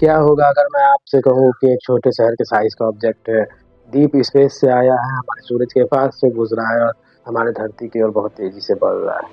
क्या होगा अगर मैं आपसे कहूँ कि एक छोटे शहर के साइज का ऑब्जेक्ट है, डीप स्पेस से आया है, हमारे सूरज के पास से गुजरा है और हमारे धरती की ओर बहुत तेजी से बढ़ रहा है।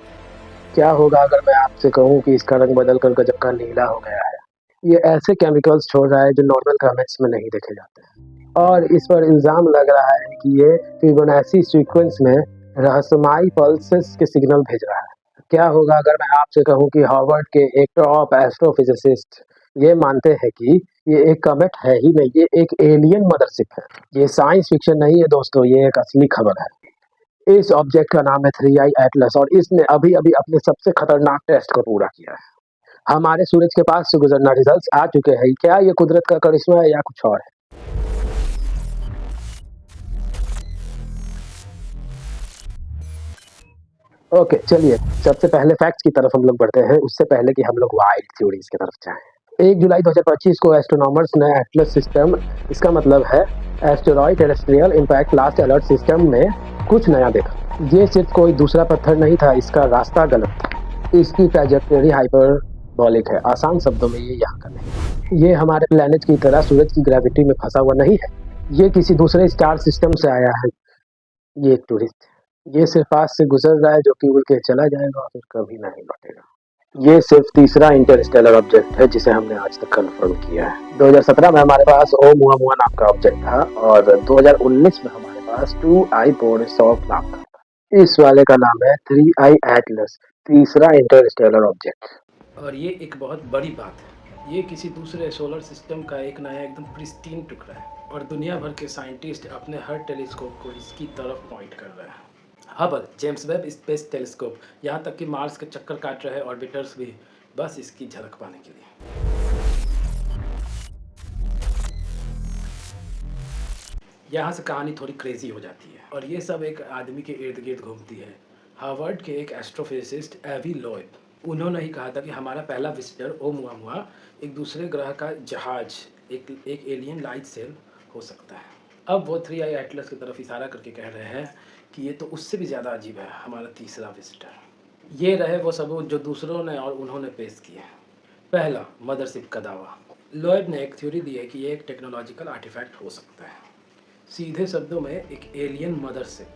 क्या होगा अगर मैं आपसे कहूँ कि इसका रंग बदल कर गजब का नीला हो गया है? ये ऐसे केमिकल्स छोड़ रहा है जो नॉर्मल कॉमेट्स में नहीं देखे जाते हैं और इस पर इल्जाम लग रहा है कि ये फिबोनाची सीक्वेंस में रहस्यमयी पल्सेस के सिग्नल भेज रहा है। क्या होगा अगर मैं आपसे कहूँ कि हार्वर्ड के एक टॉप एस्ट्रोफिजिसिस्ट ये मानते हैं कि ये एक कॉमेट है ही नहीं, ये एक एलियन मदरशिप है। ये साइंस फिक्शन नहीं है दोस्तों, ये एक असली खबर है। इस ऑब्जेक्ट का नाम है 3i एटलस और इसने अभी-अभी अपने सबसे खतरनाक टेस्ट को पूरा किया है। हमारे सूरज के पास से गुजरना रिजल्ट्स आ चुके हैं। क्या ये कुदरत का करिश्मा है या कुछ और है? ओके, चलिए सबसे पहले फैक्ट्स की तरफ हम लोग बढ़ते हैं, उससे पहले कि हम लोग वाइल्ड थ्योरीज की तरफ जाएं। 1 जुलाई 2025 को एस्ट्रोनॉमर्स ने एटलस सिस्टम, इसका मतलब है asteroid terrestrial impact last alert system में कुछ नया देखा। ये सिर्फ कोई दूसरा पत्थर नहीं था, इसका रास्ता गलत था। इसकी ट्रैजेक्टरी हाइपरबोलिक है। आसान शब्दों में ये यहाँ का नहीं। ये हमारे प्लेनेट की तरह सूरज की ग्रेविटी में फंसा हुआ नहीं है। ये किसी दूसरे स्टार सिस्टम से आया है। ये एक टूरिस्ट है। ये सिर्फ पास से गुजर रहा है जो कि उड़ के चला जाएगा और फिर कभी नहीं लौटेगा। ये सिर्फ तीसरा इंटरस्टेलर ऑब्जेक्ट है जिसे हमने आज तक कंफर्म किया है। 2017 में हमारे पास ओमुआमुआ नाम का ऑब्जेक्ट था और 2019 में हमारे पास 2i बोरिसोव नाम का था। इस वाले का नाम है 3i एटलस, तीसरा इंटरस्टेलर ऑब्जेक्ट। और ये एक बहुत बड़ी बात है। ये किसी दूसरे सोलर सिस्टम का एक नया एकदम प्रिस्टीन टुकड़ा है और दुनिया भर के साइंटिस्ट अपने हर टेलीस्कोप को इसकी तरफ पॉइंट कर रहे हैं। Hubble, James Webb space telescope, यहाँ तक कि मार्स के चक्कर काट रहे ऑर्बिटर्स भी बस इसकी झलक पाने के लिए। यहाँ से कहानी थोड़ी क्रेजी हो जाती है और ये सब एक आदमी के इर्द गिर्द घूमती है। हार्वर्ड के एक एस्ट्रोफिजिसिस्ट एवी लोएब, उन्होंने ही कहा था कि हमारा पहला विजिटर ओमुआमुआ एक दूसरे ग्रह का जहाज, एक एलियन लाइट सेल हो सकता है। अब वो 3i एटलस की तरफ इशारा करके कह रहे हैं कि ये तो उससे भी ज़्यादा अजीब है, हमारा तीसरा विजिटर। ये रहे वो सबूत जो दूसरों ने और उन्होंने पेश किए। पहला, मदरशिप का दावा। लोएब ने एक थ्योरी दी है कि ये एक टेक्नोलॉजिकल आर्टिफैक्ट हो सकता है। सीधे शब्दों में एक एलियन मदरशिप।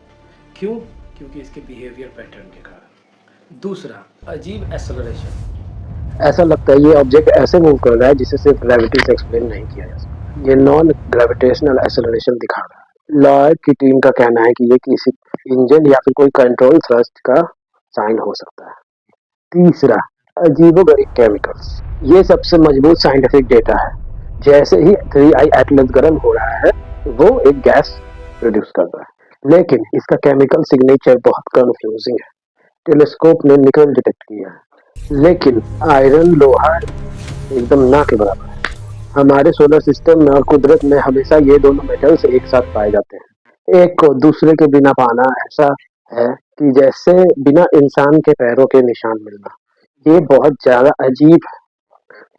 क्यों? क्योंकि इसके बिहेवियर पैटर्न के कारण। दूसरा, अजीब एक्सेलरेशन। ऐसा लगता है ये ऑब्जेक्ट ऐसे मूव कर रहा है जिसे सिर्फ ग्रेविटी से एक्सप्लेन नहीं किया जा सकता। ये नॉन ग्रेविटेशनल एक्सेलरेशन दिखा रहा है। लॉयड की टीम का कहना है कि ये किसी इंजन या फिर कोई कंट्रोल थ्रस्ट का साइन हो सकता है। तीसरा, अजीबोगरीब केमिकल्स। ये सबसे मजबूत साइंटिफिक डेटा है। जैसे ही 3i एटलस गर्म हो रहा है वो एक गैस प्रोड्यूस कर रहा है, लेकिन इसका केमिकल सिग्नेचर बहुत कंफ्यूजिंग है। टेलीस्कोप ने निकल डिटेक्ट किया है, लेकिन आयरन लोहा एकदम ना के बराबर है। हमारे सोलर सिस्टम में और कुदरत में हमेशा ये दोनों मेटल्स एक साथ पाए जाते हैं। एक को दूसरे के बिना पाना ऐसा है कि जैसे बिना इंसान के पैरों के निशान मिलना। ये बहुत ज्यादा अजीब है।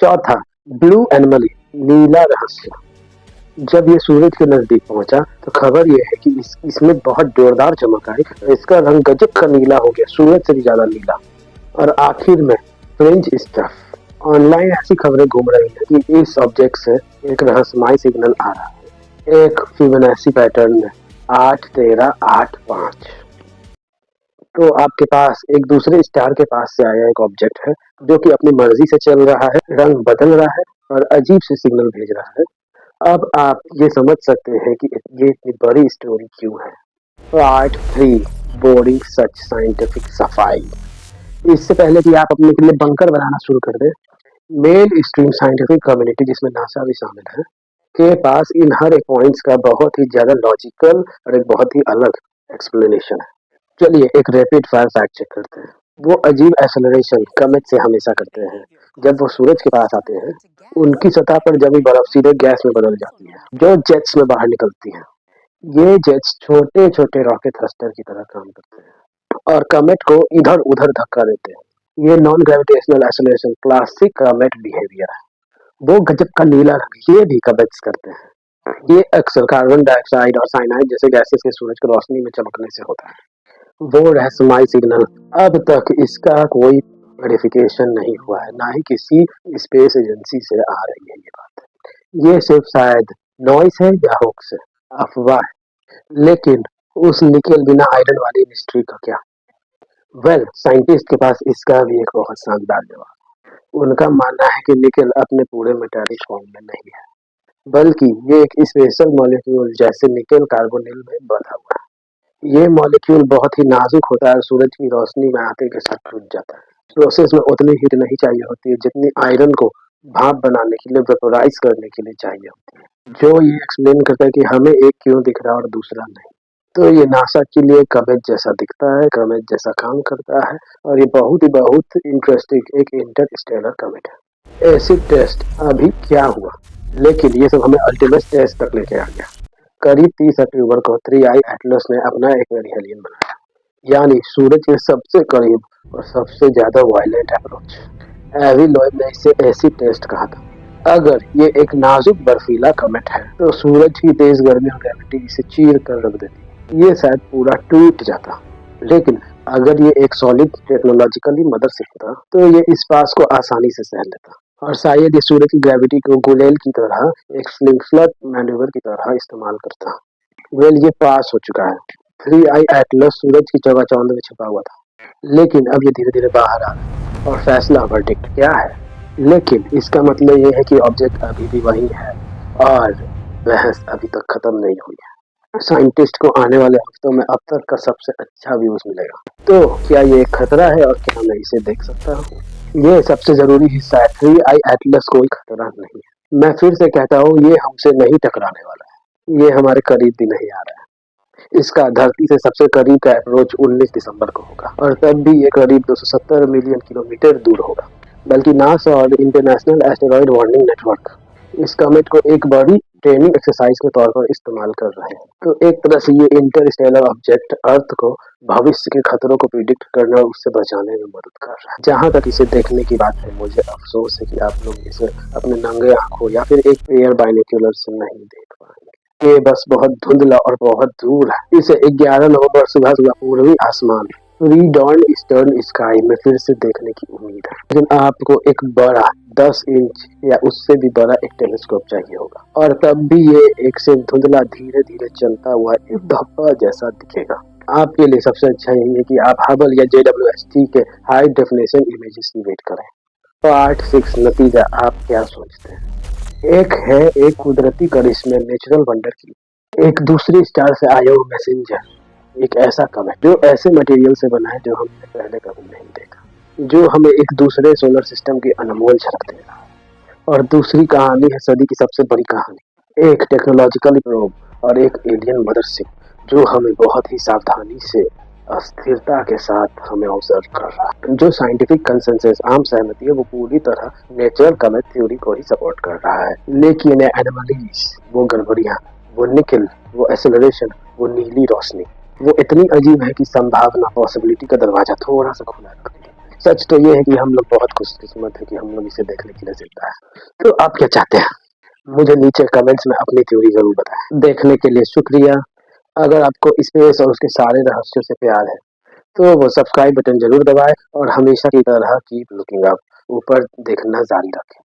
चौथा, ब्लू एनमली, नीला रहस्य। जब ये सूरज के नजदीक पहुंचा तो खबर ये है कि इसमें बहुत जोरदार चमक आई। इसका रंग गजब का नीला हो गया, सूरज से भी ज्यादा नीला। और आखिर में फ्रिंज स्टफ। ऑनलाइन ऐसी खबरें घूम रही है कि इस ऑब्जेक्ट से एक रहस्यमय सिग्नल आ रहा है, एक फिबोनाची पैटर्न में 8 13 8 5। तो आपके पास एक दूसरे स्टार के पास से आया एक ऑब्जेक्ट है जो कि अपनी मर्जी से चल रहा है, रंग बदल रहा है और अजीब से सिग्नल भेज रहा है। अब आप ये समझ सकते हैं कि ये इतनी बड़ी स्टोरी क्यों है। पार्ट 3, बोरिंग सच साइंटिफिक सफाई। इससे पहले कि आप अपने के लिए बंकर बनाना शुरू कर दें, मेन स्ट्रीम साइंटिफिक कम्युनिटी जिसमें नासा भी शामिल है के पास इन हर एक पॉइंट्स का बहुत ही ज्यादा लॉजिकल और एक बहुत ही अलग एक्सप्लेनेशन है। चलिए एक रैपिड फायर फैक्ट चेक करते हैं। वो अजीब एक्सेलरेशन कमेट से हमेशा करते हैं। जब वो सूरज के पास आते हैं उनकी सतह पर जमी बर्फ सीधे गैस में बदल जाती है जो जेट्स में बाहर निकलती है। ये जेट्स छोटे छोटे रॉकेट थ्रस्टर की तरह काम करते हैं और कमेट को इधर उधर धक्का देते हैं। ये non gravitational acceleration classic comet behaviour है। वो गजब का नीला रंग ये भी कमेट्स करते हैं। ये अक्सर कार्बन डाइऑक्साइड और साइनाइड जैसे गैसेस के सूरज की रोशनी में चमकने से होता है। वो रहस्यमय सिग्नल अब तक इसका कोई वेरिफिकेशन नहीं हुआ है, ना ही किसी स्पेस एजेंसी से आ रही है ये बात। ये सिर्फ शायद नॉइस है या होक्स है, अफवाह है। लेकिन उस निकेल बिना आयरन वाली मिस्ट्री का क्या? वेल, साइंटिस्ट के पास इसका भी एक बहुत शानदार जवाब। उनका मानना है कि निकेल अपने पूरे मेटालिक फॉर्म में नहीं है, बल्कि ये एक स्पेशल मॉलिक्यूल जैसे निकेल कार्बोनिल में बंधा हुआ है। ये मॉलिक्यूल बहुत ही नाजुक होता है और सूरज की रोशनी में आते के साथ टूट जाता है। प्रोसेस में उतनी हीट नहीं चाहिए होती है जितनी आयरन को भाप बनाने के लिए, वेपोराइज करने के लिए चाहिए होती है। जो ये एक्सप्लेन करता है कि हमें एक क्यों दिख रहा है और दूसरा नहीं। तो ये नासा के लिए कमेट जैसा दिखता है, कमेट जैसा काम करता है, और ये बहुत इंटरेस्टिंग एक इंटरस्टेलर कमेट है। एसिड टेस्ट अभी क्या हुआ, लेकिन ये सब हमें अल्टीमेट टेस्ट तक लेके आ गया। करीब 30 अक्टूबर को 3i एटलस ने अपना एक पेरिहेलियन बनाया, यानी सूरज के सबसे करीब और सबसे ज्यादा वायलेंट अप्रोच। एवी लॉयड ने इसे एसिड टेस्ट कहा था। अगर ये एक नाजुक बर्फीला कमेट है तो सूरज की तेज गर्मी और ग्रेविटी इसे चीर कर रख देती, ये शायद पूरा टूट जाता। लेकिन अगर ये एक सॉलिड टेक्नोलॉजिकली मदरशिप था तो ये इस पास को आसानी से सह लेता, और शायद ये सूरज की ग्रेविटी को गुलेल की तरह, एक स्लिंग फ्लड मैन्यूवर की तरह इस्तेमाल करता। वेल, ये पास हो चुका है। 3i एटलस सूरज की चौगाचौंध में छिपा हुआ था, लेकिन अब ये धीरे धीरे बाहर आ रहा है और फैसला वर्डिक्ट क्या है। लेकिन इसका मतलब ये है कि ऑब्जेक्ट अभी भी वही है और बहस अभी तक खत्म नहीं हुई है। साइंटिस्ट को आने वाले हफ्तों में अब तक का सबसे अच्छा व्यूज मिलेगा। तो क्या ये एक खतरा है और क्या मैं इसे देख सकता हूँ? ये सबसे जरूरी हिस्सा है। 3i एटलस कोई खतरा नहीं है। मैं फिर से कहता हूँ, ये हमसे नहीं टकराने वाला है। ये हमारे करीब भी नहीं आ रहा है। इसका धरती से सबसे करीब का अप्रोच 19 दिसंबर को होगा, और तब भी ये करीब 270 मिलियन किलोमीटर दूर होगा। बल्कि नासा और इंटरनेशनल एस्टेरॉयड वार्निंग नेटवर्क इस कमेट को एक बड़ी ट्रेनिंग एक्सरसाइज के तौर पर इस्तेमाल कर रहे हैं। तो एक तरह से ये इंटरस्टेलर ऑब्जेक्ट अर्थ को भविष्य के खतरों को प्रिडिक्ट करने और उससे बचाने में मदद कर रहा है। जहां तक इसे देखने की बात है, मुझे अफसोस है कि आप लोग इसे अपने नंगे आंखों या फिर एक पेयर बाइनोक्यूलर से नहीं देख पाएंगे। ये बस बहुत धुंधला और बहुत दूर है। इसे 11 नवंबर सुबह सुबह पूर्वी आसमान रीडॉन ईस्टर्न स्काई में फिर से देखने की उम्मीद है। लेकिन आपको एक बड़ा 10 इंच या उससे भी बड़ा एक टेलीस्कोप चाहिए होगा, और तब भी ये एक से धुंधला धीरे धीरे चलता हुआ एक धब्बा जैसा दिखेगा। आपके लिए सबसे अच्छा यही है कि आप हबल या JWST के हाई डेफिनेशन इमेजेस की वेट करें। पार्ट 6 नतीजा आप क्या सोचते हैं? एक है एक कुदरती करिश्मे, नेचुरल वंडर की, एक दूसरी स्टार से आया हुआ मैसेंजर, एक ऐसा कमेट जो ऐसे मटेरियल से बना है जो हमने पहले कभी नहीं देखा, जो हमें एक दूसरे सोलर सिस्टम की अनमोल झलक दे रहा है। और दूसरी कहानी है सदी की सबसे बड़ी कहानी, एक टेक्नोलॉजिकल प्रोब और एक एलियन मदरशिप जो हमें बहुत ही सावधानी से, अस्थिरता के साथ हमें ऑब्जर्व कर रहा है। जो साइंटिफिक कंसेंसस, आम सहमति है, वो पूरी तरह नेचुरल कमेट थ्योरी को ही सपोर्ट कर रहा है। लेकिन एनोमलीज, वो गड़बड़ियां, वो निकल, वो एक्सेलरेशन, वो नीली रोशनी, वो इतनी अजीब है कि संभावना, पॉसिबिलिटी का दरवाजा थोड़ा सा खुला रखती है। सच तो ये है कि हम लोग बहुत खुशकिस्मत है कि हम लोग इसे देखने के लिए जिंदा है। तो आप क्या चाहते हैं? मुझे नीचे कमेंट्स में अपनी थ्योरी जरूर बताएं। देखने के लिए शुक्रिया। अगर आपको स्पेस और उसके सारे रहस्यों से प्यार है तो वो सब्सक्राइब बटन जरूर दबाएं और हमेशा की तरह कीप लुकिंग अप, ऊपर देखना जारी रखें।